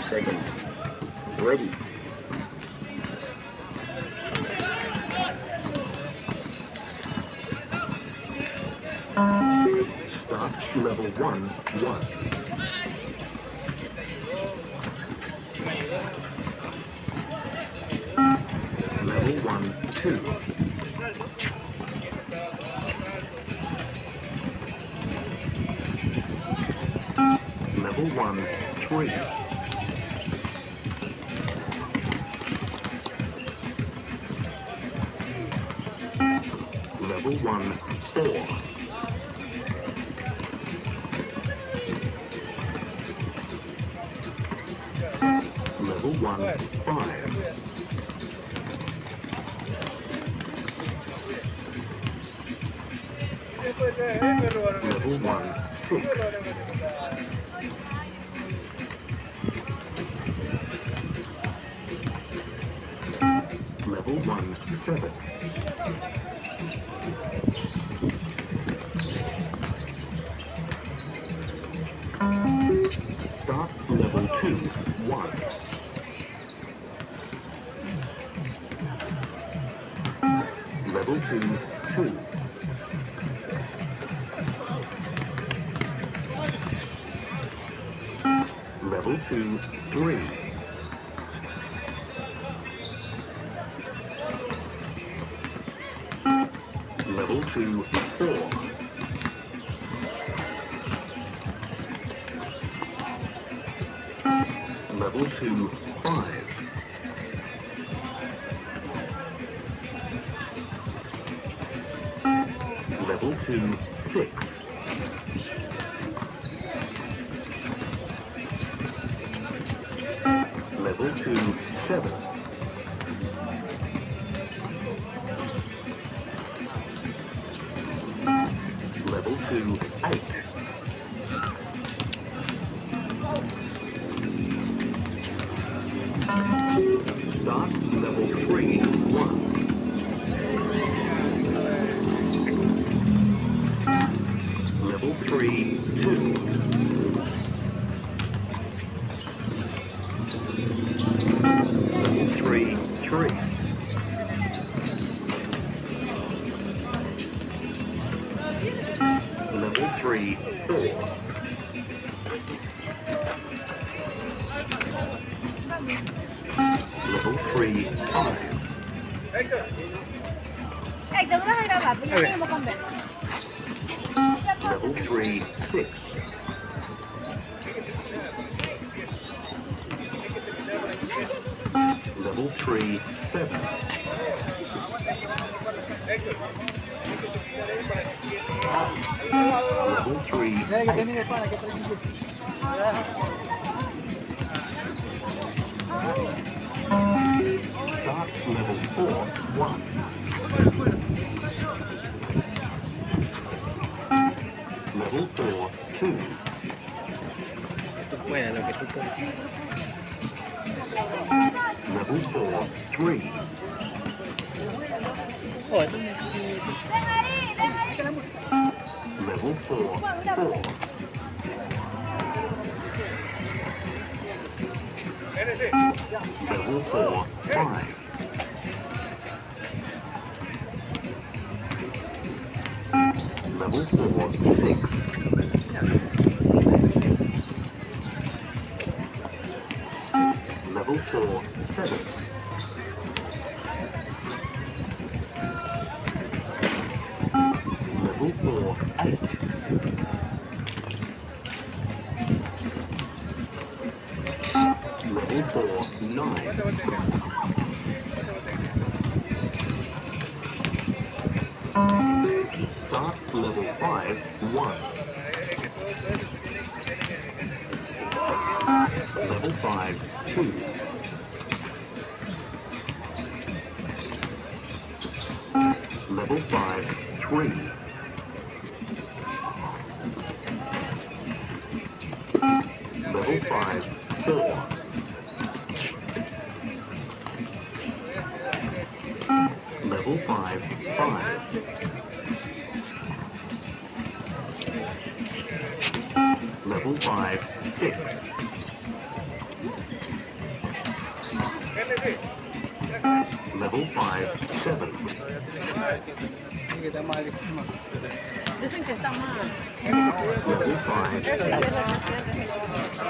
5 seconds. Ready. Start level 1, 1. Level 1, 2. Level 1, 3. Level 1, 4. Level 1, 5. Level 1, 6. Level 1, 7. Start level 2, 1. Level 2, 2. Level 2, 3. Level 2, 4. Level 2, 5. Level 2, 6. Level 2, 7. Level 2, 8. Start level 3, 1. Level 3, 2. Level 3, 3. Level 3, 4. Level 3, 5. Level 3, 6. Level 3, 7. Level 3, 8. Start level 4, 1. Level 4, 2. Bueno, lo que tú quieras. Level 4, 3. Oh, Level 4, 4. Level 4, 5. Level 4, 6. Level 4, 7. Level 4, 8. Level 4, 9. Start level 5, 1. Level 5, 2. Level 5, 3. Level 5, 4. Level 5, 5. Level 5, 6. Level 5, 7. Dicen que está mal. Level 5, 8.